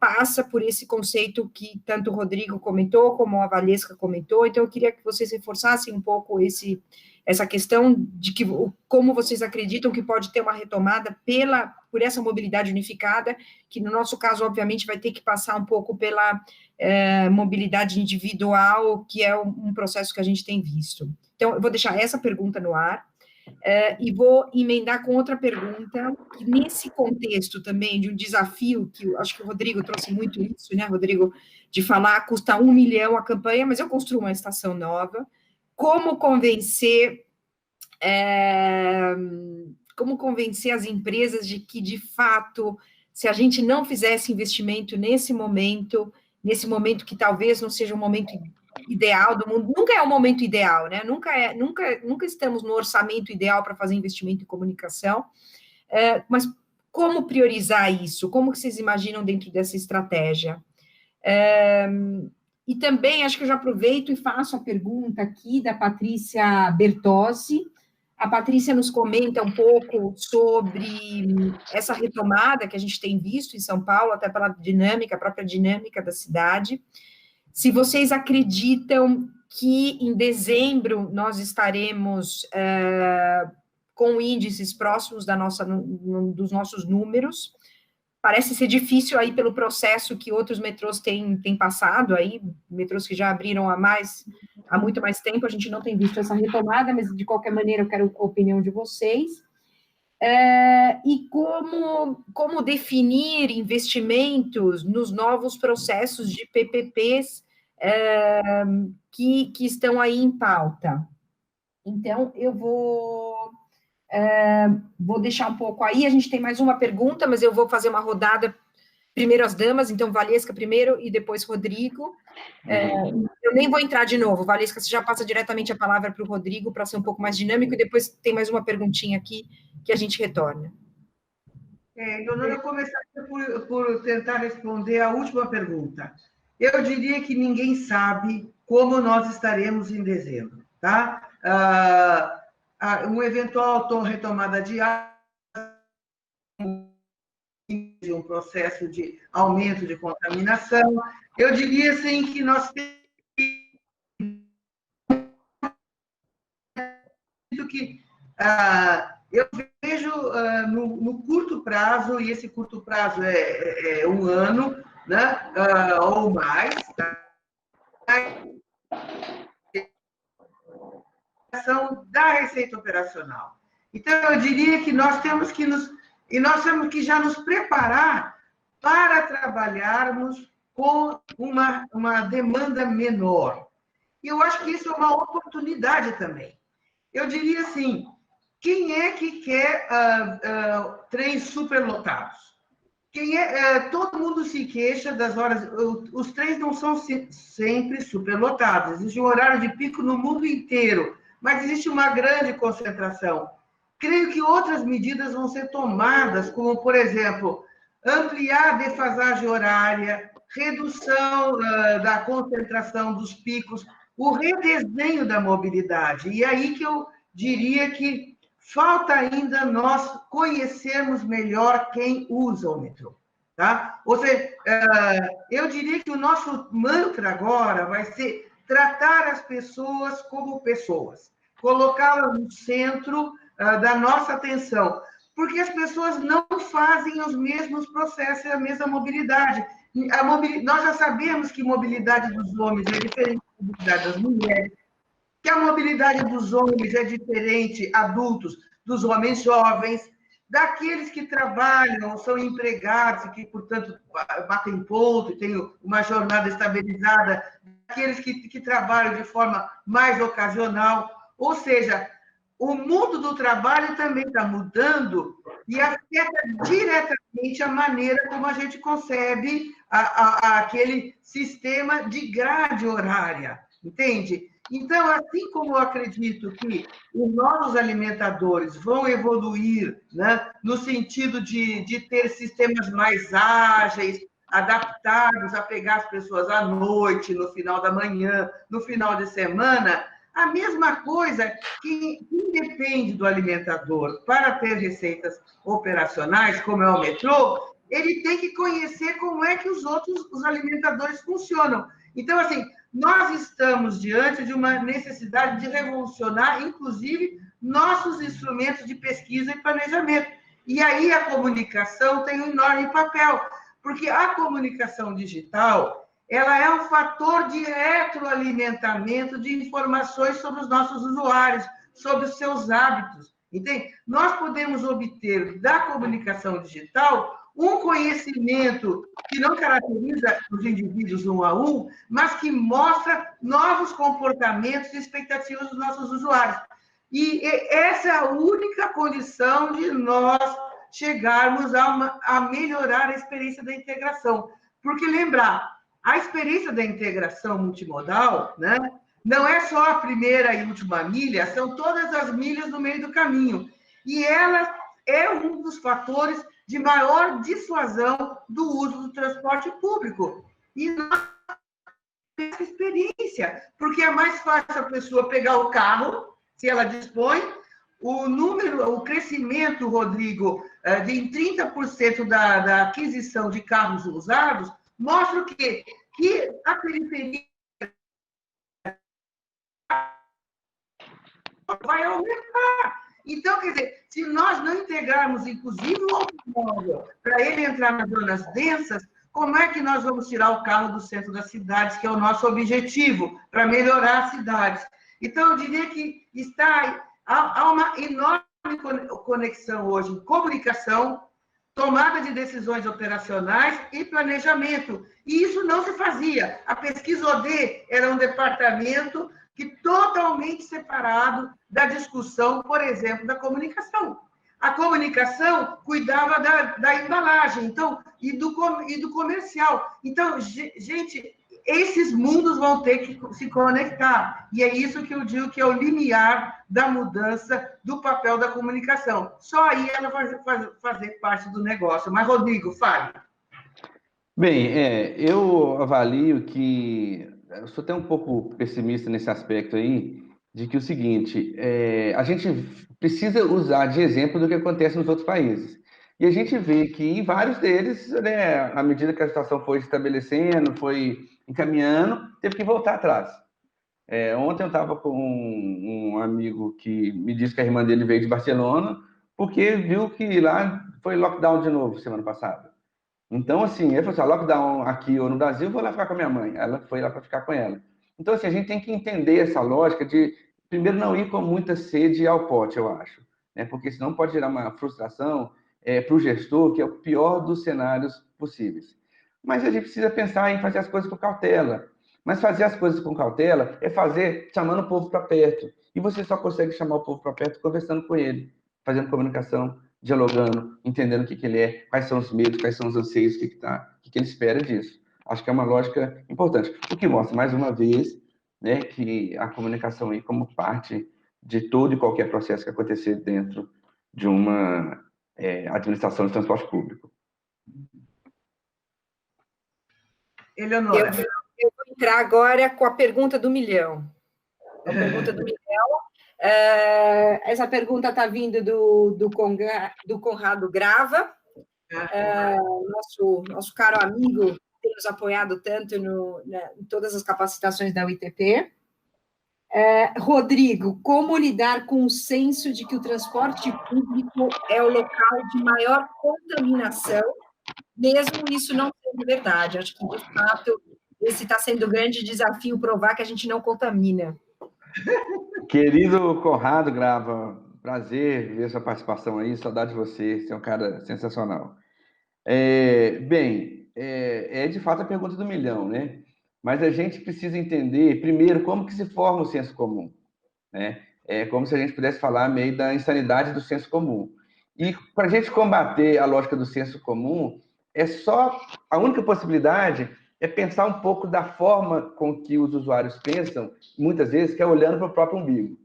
Speaker 1: passa por esse conceito que tanto o Rodrigo comentou, como a Valesca comentou. Então, eu queria que vocês reforçassem um pouco essa questão de como vocês acreditam que pode ter uma retomada por essa mobilidade unificada, que, no nosso caso, obviamente, vai ter que passar um pouco pela mobilidade individual, que é um processo que a gente tem visto. Então, eu vou deixar essa pergunta no ar, e vou emendar com outra pergunta, que nesse contexto também de um desafio, que eu acho que o Rodrigo trouxe muito isso, né, Rodrigo, de falar, custa 1 milhão a campanha, mas eu construo uma estação nova. Como convencer as empresas de que, de fato, se a gente não fizesse investimento nesse momento que talvez não seja um momento ideal do mundo, nunca é o momento ideal, né? Nunca estamos no orçamento ideal para fazer investimento em comunicação, mas como priorizar isso? Como que vocês imaginam dentro dessa estratégia? E também, acho que eu já aproveito e faço a pergunta aqui da Patrícia Bertozzi. A Patrícia nos comenta um pouco sobre essa retomada que a gente tem visto em São Paulo, até pela própria dinâmica da cidade. Se vocês acreditam que em dezembro nós estaremos com índices próximos dos nossos números. Parece ser difícil aí pelo processo que outros metrôs têm passado aí, metrôs que já abriram há muito mais tempo, a gente não tem visto essa retomada, mas de qualquer maneira eu quero a opinião de vocês. E como definir investimentos nos novos processos de PPPs que estão aí em pauta. Então, eu vou deixar um pouco aí, a gente tem mais uma pergunta, mas eu vou fazer uma rodada, primeiro as damas, então Valesca primeiro e depois Rodrigo. Eu nem vou entrar de novo, Valesca, você já passa diretamente a palavra para o Rodrigo, para ser um pouco mais dinâmico, e depois tem mais uma perguntinha aqui que a gente retorna.
Speaker 2: Leonora, eu começaria por tentar responder a última pergunta. Eu diria que ninguém sabe como nós estaremos em dezembro, tá? Uma eventual retomada de de um processo de aumento de contaminação. Eu diria, assim, que nós temos que... eu vejo no curto prazo, e esse curto prazo é um ano, né, ou mais, da receita operacional. Então, eu diria que nós temos que já nos preparar para trabalharmos com uma demanda menor. E eu acho que isso é uma oportunidade também. Eu diria assim, quem é que quer trens superlotados? Todo mundo se queixa das horas... Os trens não são sempre superlotados. Existe um horário de pico no mundo inteiro, mas existe uma grande concentração. Creio que outras medidas vão ser tomadas, como, por exemplo, ampliar a defasagem horária, redução da concentração dos picos, o redesenho da mobilidade. E aí que eu diria que falta ainda nós conhecermos melhor quem usa o metrô. Tá? Ou seja, eu diria que o nosso mantra agora vai ser tratar as pessoas como pessoas, colocá-las no centro da nossa atenção, porque as pessoas não fazem os mesmos processos e a mesma mobilidade. Nós já sabemos que a mobilidade dos homens é diferente da mobilidade das mulheres, que a mobilidade dos homens é diferente, adultos, dos homens jovens, daqueles que trabalham, são empregados e que, portanto, batem ponto e têm uma jornada estabilizada, daqueles que trabalham de forma mais ocasional. Ou seja, o mundo do trabalho também está mudando e afeta diretamente a maneira como a gente concebe aquele sistema de grade horária, entende? Então, assim como eu acredito que os novos alimentadores vão evoluir, né, no sentido de ter sistemas mais ágeis, adaptados a pegar as pessoas à noite, no final da manhã, no final de semana, a mesma coisa que independe do alimentador para ter receitas operacionais, como é o metrô, ele tem que conhecer como é que os alimentadores funcionam. Então, assim, nós estamos diante de uma necessidade de revolucionar, inclusive, nossos instrumentos de pesquisa e planejamento. E aí a comunicação tem um enorme papel, porque a comunicação digital, ela é um fator de retroalimentamento de informações sobre os nossos usuários, sobre os seus hábitos, entende? Nós podemos obter da comunicação digital um conhecimento que não caracteriza os indivíduos um a um, mas que mostra novos comportamentos e expectativas dos nossos usuários. E essa é a única condição de nós chegarmos a melhorar a experiência da integração. Porque, lembrar, a experiência da integração multimodal, né, não é só a primeira e última milha, são todas as milhas no meio do caminho. E ela é um dos fatores de maior dissuasão do uso do transporte público. E nós temos essa experiência, porque é mais fácil a pessoa pegar o carro, se ela dispõe, o crescimento, Rodrigo, de 30% da aquisição de carros usados, mostra o quê? Que a periferia vai aumentar. Então, quer dizer, se nós não integrarmos, inclusive, o automóvel para ele entrar nas zonas densas, como é que nós vamos tirar o carro do centro das cidades, que é o nosso objetivo, para melhorar as cidades? Então, eu diria que há uma enorme conexão hoje em comunicação, tomada de decisões operacionais e planejamento. E isso não se fazia. A pesquisa OD era um departamento totalmente separado da discussão, por exemplo, da comunicação. A comunicação cuidava da embalagem, então, e do comercial. Então, gente, esses mundos vão ter que se conectar. E é isso que eu digo que é o limiar da mudança do papel da comunicação. Só aí ela vai fazer parte do negócio. Mas, Rodrigo, fale.
Speaker 3: Bem, eu avalio que... Eu sou até um pouco pessimista nesse aspecto aí, de que o seguinte, a gente precisa usar de exemplo do que acontece nos outros países. E a gente vê que em vários deles, né, à medida que a situação foi estabelecendo, foi encaminhando, teve que voltar atrás. Ontem eu estava com um amigo que me disse que a irmã dele veio de Barcelona, porque viu que lá foi lockdown de novo semana passada. Então, assim, ele falou assim, lockdown aqui ou no Brasil, vou lá ficar com a minha mãe. Ela foi lá para ficar com ela. Então, assim, a gente tem que entender essa lógica de, primeiro, não ir com muita sede ao pote, eu acho, né? Porque senão pode gerar uma frustração para o gestor, que é o pior dos cenários possíveis. Mas a gente precisa pensar em fazer as coisas com cautela. Mas fazer as coisas com cautela é fazer chamando o povo para perto. E você só consegue chamar o povo para perto conversando com ele, fazendo comunicação, dialogando, entendendo o que ele é, quais são os medos, quais são os anseios, o que ele espera disso. Acho que é uma lógica importante. O que mostra, mais uma vez, né, que a comunicação aí como parte de todo e qualquer processo que acontecer dentro de uma administração de transporte público.
Speaker 2: Eleonora.
Speaker 1: Eu vou entrar agora com a pergunta do milhão. A pergunta do milhão. Essa pergunta está vindo do Conrado Grava, nosso caro amigo, que tem nos apoiado tanto em todas as capacitações da UITP. Rodrigo, como lidar com o senso de que o transporte público é o local de maior contaminação, mesmo isso não sendo verdade? Acho que, de fato, esse está sendo o grande desafio, provar que a gente não contamina.
Speaker 3: Querido Conrado Grava, prazer ver sua participação aí, saudade de você, você é um cara sensacional. De fato a pergunta do milhão, né? Mas a gente precisa entender, primeiro, como que se forma o senso comum, né? É como se a gente pudesse falar meio da insanidade do senso comum. E para a gente combater a lógica do senso comum, a única possibilidade é pensar um pouco da forma com que os usuários pensam, muitas vezes, que é olhando para o próprio umbigo,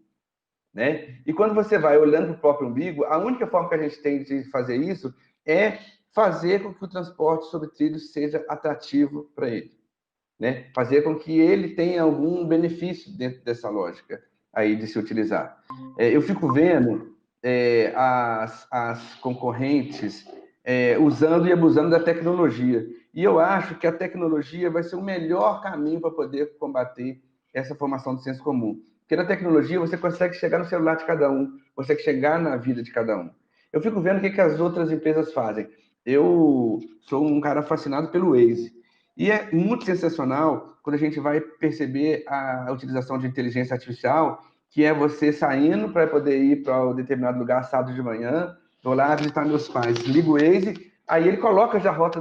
Speaker 3: né? E quando você vai olhando para o próprio umbigo, a única forma que a gente tem de fazer isso é fazer com que o transporte sobre trilhos seja atrativo para ele, né? Fazer com que ele tenha algum benefício dentro dessa lógica aí de se utilizar. Eu fico vendo as concorrentes usando e abusando da tecnologia. E eu acho que a tecnologia vai ser o melhor caminho para poder combater essa formação do senso comum. Porque na tecnologia você consegue chegar no celular de cada um, consegue chegar na vida de cada um. Eu fico vendo o que as outras empresas fazem. Eu sou um cara fascinado pelo Waze. E é muito sensacional quando a gente vai perceber a utilização de inteligência artificial, que é você saindo para poder ir para um determinado lugar sábado de manhã, vou lá visitar meus pais, ligo o Waze, aí ele coloca já a rota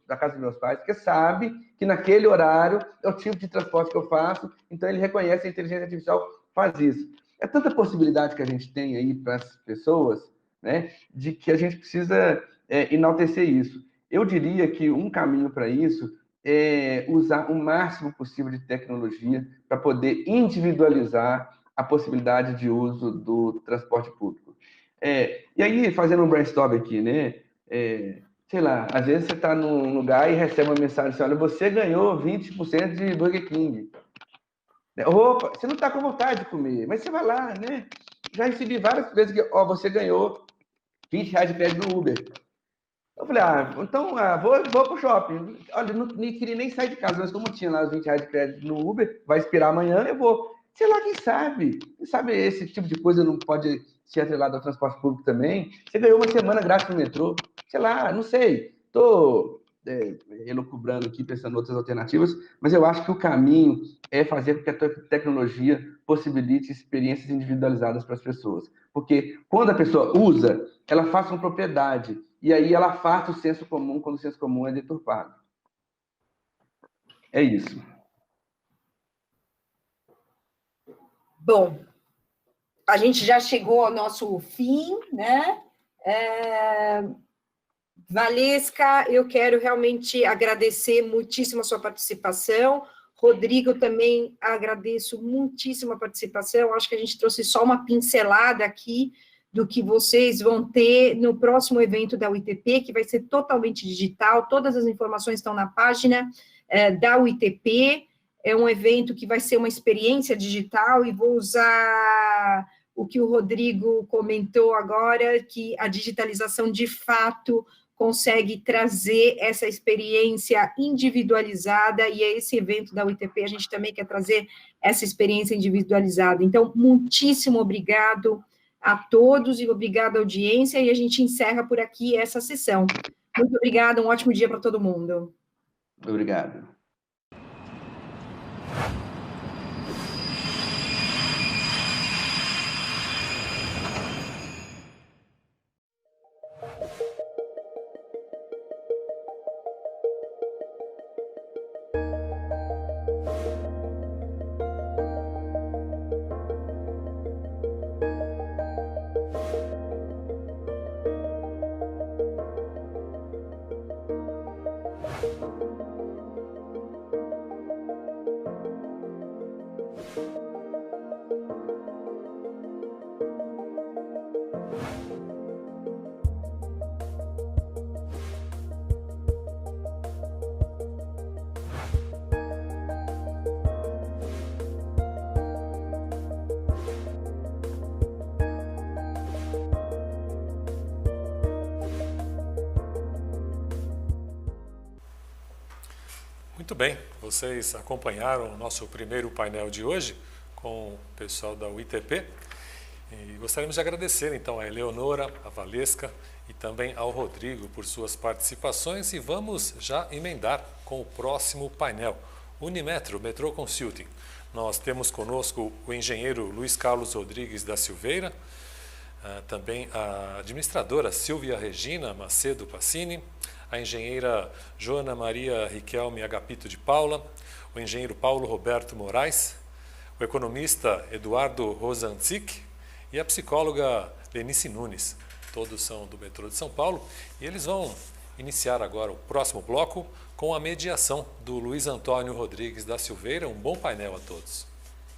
Speaker 3: da casa dos meus pais, porque sabe que naquele horário é o tipo de transporte que eu faço, então ele reconhece, a inteligência artificial faz isso. É tanta possibilidade que a gente tem aí para as pessoas, né, de que a gente precisa enaltecer isso. Eu diria que um caminho para isso é usar o máximo possível de tecnologia para poder individualizar a possibilidade de uso do transporte público. E aí, fazendo um brainstorm aqui, né? Sei lá, às vezes você está num lugar e recebe uma mensagem assim, olha, você ganhou 20% de Burger King. Opa, você não está com vontade de comer, mas você vai lá, né? Já recebi várias vezes que, você ganhou R$20 de crédito no Uber. Eu falei, então vou pro shopping. Olha, não queria nem sair de casa, mas como tinha lá os R$20 de crédito no Uber, vai expirar amanhã, eu vou. Sei lá, quem sabe? Quem sabe esse tipo de coisa não pode ser atrelado ao transporte público também? Você ganhou uma semana grátis no metrô? Sei lá, não sei. Estou elucubrando aqui, pensando em outras alternativas, mas eu acho que o caminho é fazer com que a tecnologia possibilite experiências individualizadas para as pessoas. Porque quando a pessoa usa, ela faz com propriedade. E aí ela afasta o senso comum quando o senso comum é deturpado. É isso.
Speaker 1: Bom, a gente já chegou ao nosso fim, né? Valesca, eu quero realmente agradecer muitíssimo a sua participação. Rodrigo, também agradeço muitíssimo a participação. Acho que a gente trouxe só uma pincelada aqui do que vocês vão ter no próximo evento da UITP, que vai ser totalmente digital. Todas as informações estão na página da UITP. É um evento que vai ser uma experiência digital e vou usar o que o Rodrigo comentou agora, que a digitalização de fato consegue trazer essa experiência individualizada, e é esse evento da UITP, a gente também quer trazer essa experiência individualizada. Então, muitíssimo obrigado a todos e obrigado à audiência, e a gente encerra por aqui essa sessão. Muito obrigada, um ótimo dia para todo mundo.
Speaker 3: Obrigado.
Speaker 4: Muito bem, vocês acompanharam o nosso primeiro painel de hoje com o pessoal da UITP e gostaríamos de agradecer então a Eleonora, a Valesca e também ao Rodrigo por suas participações e vamos já emendar com o próximo painel, Unimetro Metrô Consulting. Nós temos conosco o engenheiro Luiz Carlos Rodrigues da Silveira, também a administradora Silvia Regina Macedo Passini, a engenheira Joana Maria Riquelme Agapito de Paula, o engenheiro Paulo Roberto Moraes, o economista Eduardo Rosanzik e a psicóloga Lenice Nunes. Todos são do metrô de São Paulo e eles vão iniciar agora o próximo bloco com a mediação do Luiz Antônio Rodrigues da Silveira. Um bom painel a todos.